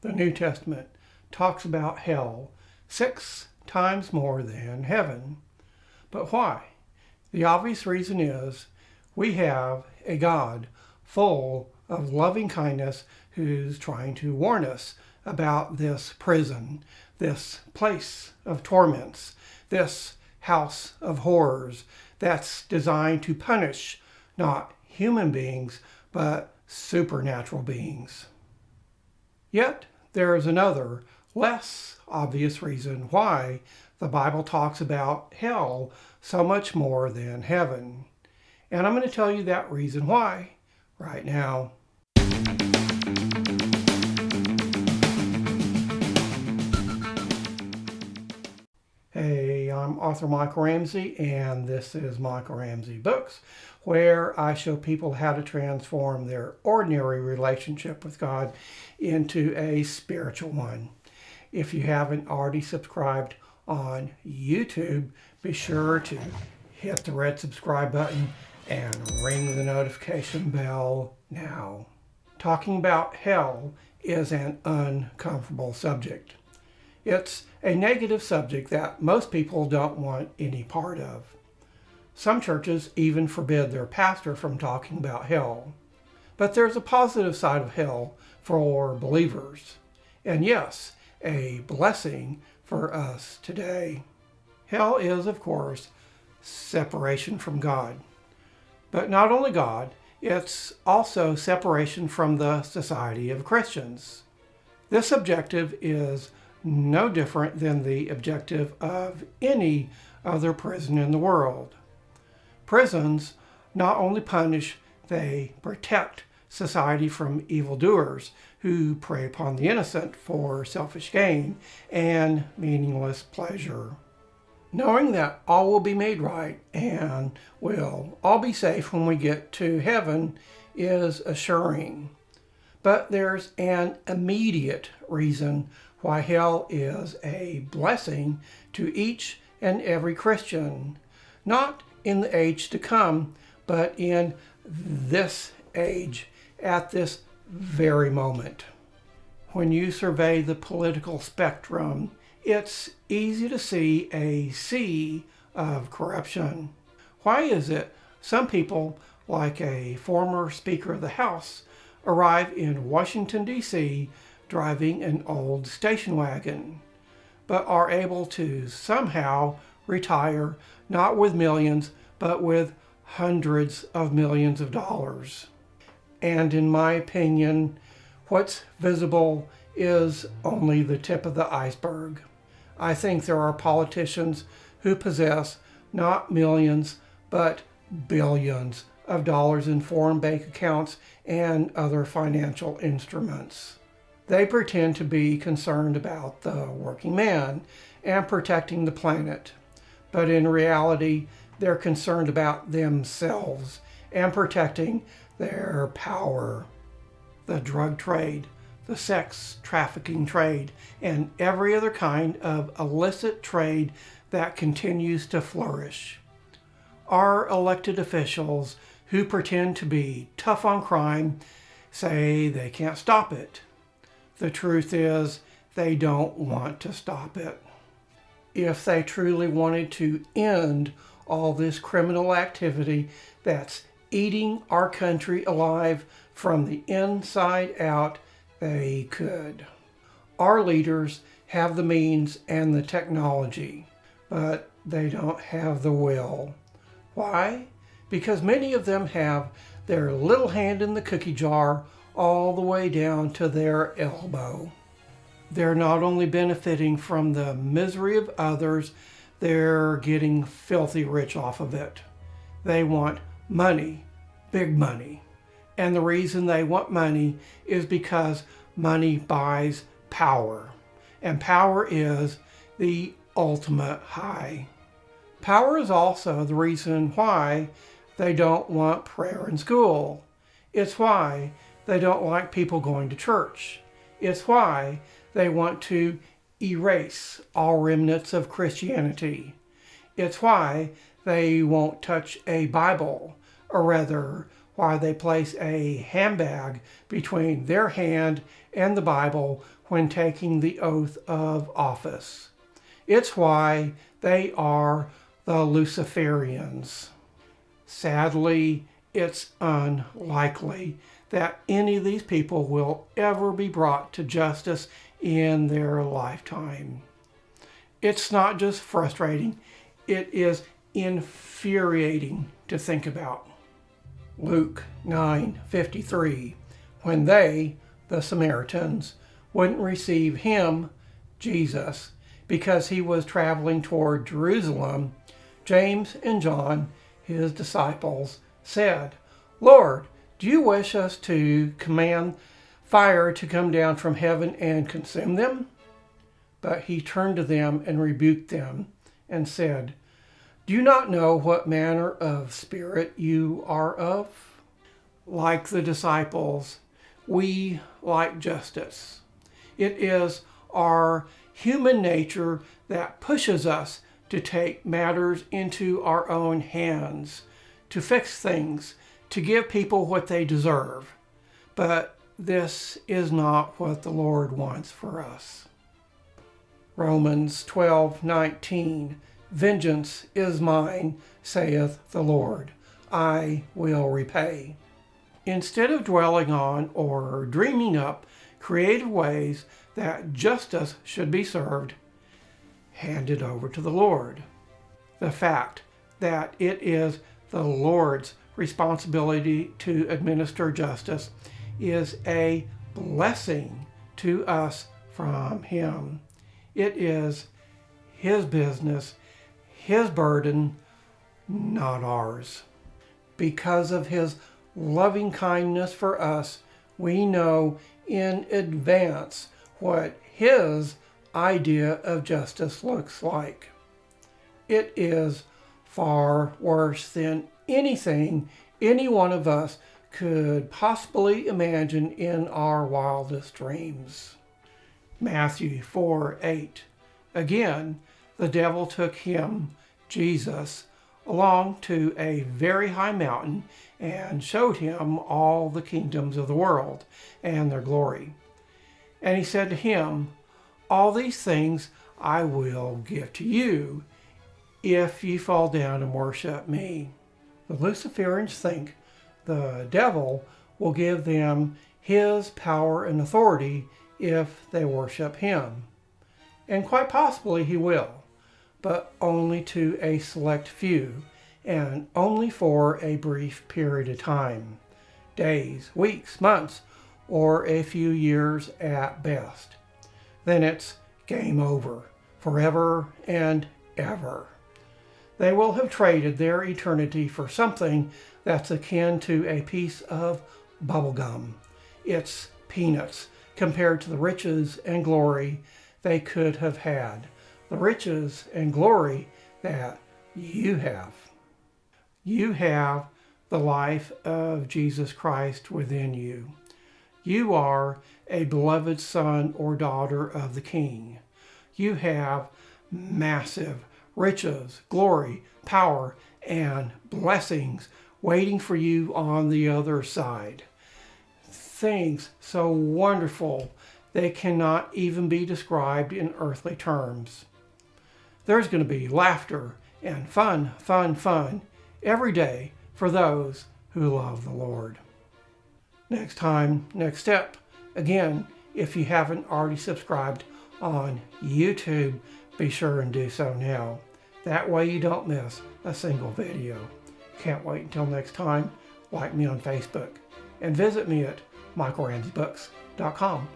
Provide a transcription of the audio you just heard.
The New Testament talks about hell 6 times more than heaven. But why? The obvious reason is we have a God full of loving kindness who's trying to warn us about this prison, this place of torments, this house of horrors that's designed to punish not human beings, but supernatural beings. Yet there is another, less obvious reason why the Bible talks about hell so much more than heaven. And I'm going to tell you that reason why right now. Hey, I'm author Michael Ramsey, and this is Michael Ramsey Books, where I show people how to transform their ordinary relationship with God into a spiritual one. If you haven't already subscribed on YouTube, be sure to hit the red subscribe button and ring the notification bell now. Talking about hell is an uncomfortable subject. It's a negative subject that most people don't want any part of. Some churches even forbid their pastor from talking about hell. But there's a positive side of hell for believers. And yes, a blessing for us today. Hell is, of course, separation from God. But not only God, it's also separation from the society of Christians. This objective is no different than the objective of any other prison in the world. Prisons not only punish, they protect society from evildoers who prey upon the innocent for selfish gain and meaningless pleasure. Knowing that all will be made right and will all be safe when we get to heaven is assuring. But there's an immediate reason why hell is a blessing to each and every Christian, not in the age to come, but in this age, at this very moment. When you survey the political spectrum, it's easy to see a sea of corruption. Why is it some people, like a former Speaker of the House, arrive in Washington, D.C. driving an old station wagon, but are able to somehow retire not with millions, but with hundreds of millions of dollars? And in my opinion, what's visible is only the tip of the iceberg. I think there are politicians who possess not millions, but billions of dollars in foreign bank accounts and other financial instruments. They pretend to be concerned about the working man and protecting the planet, but in reality, they're concerned about themselves and protecting their power. The drug trade, the sex trafficking trade, and every other kind of illicit trade that continues to flourish. Our elected officials who pretend to be tough on crime say they can't stop it. The truth is, they don't want to stop it. If they truly wanted to end all this criminal activity that's eating our country alive from the inside out, they could. Our leaders have the means and the technology, but they don't have the will. Why? Because many of them have their little hand in the cookie jar all the way down to their elbow. They're not only benefiting from the misery of others, they're getting filthy rich off of it. They want money, big money. And the reason they want money is because money buys power. And power is the ultimate high. Power is also the reason why they don't want prayer in school. It's why they don't like people going to church. It's why they want to erase all remnants of Christianity. It's why they won't touch a Bible, or rather, why they place a handbag between their hand and the Bible when taking the oath of office. It's why they are the Luciferians. Sadly, it's unlikely that any of these people will ever be brought to justice in their lifetime. It's not just frustrating, it is infuriating to think about. Luke 9:53, when they, the Samaritans, wouldn't receive him, Jesus, because he was traveling toward Jerusalem, James and John, his disciples, said, "Lord, do you wish us to command fire to come down from heaven and consume them?" But he turned to them and rebuked them and said, "Do you not know what manner of spirit you are of?" Like the disciples, we like justice. It is our human nature that pushes us to take matters into our own hands, to fix things, to give people what they deserve. But this is not what the Lord wants for us. Romans 12:19, "Vengeance is mine, saith the Lord. I will repay." Instead of dwelling on or dreaming up creative ways that justice should be served, hand it over to the Lord. The fact that it is the Lord's responsibility to administer justice is a blessing to us from Him. It is His business, His burden, not ours. Because of His loving kindness for us, we know in advance what His idea of justice looks like. It is far worse than anything any one of us could possibly imagine in our wildest dreams. Matthew 4:8. Again, the devil took him, Jesus, along to a very high mountain and showed him all the kingdoms of the world and their glory. And he said to him, "All these things I will give to you if you fall down and worship me." The Luciferians think the devil will give them his power and authority if they worship him. And quite possibly he will, but only to a select few, and only for a brief period of time, days, weeks, months, or a few years at best. Then it's game over, forever and ever. They will have traded their eternity for something that's akin to a piece of bubblegum. It's peanuts compared to the riches and glory they could have had, the riches and glory that you have. You have the life of Jesus Christ within you. You are a beloved son or daughter of the King. You have massive riches, glory, power, and blessings waiting for you on the other side. Things so wonderful they cannot even be described in earthly terms. There's going to be laughter and fun every day for those who love the Lord. Next time, next step. Again, if you haven't already subscribed on YouTube, be sure and do so now. That way you don't miss a single video. Can't wait until next time. Like me on Facebook and visit me at michaelramseybooks.com.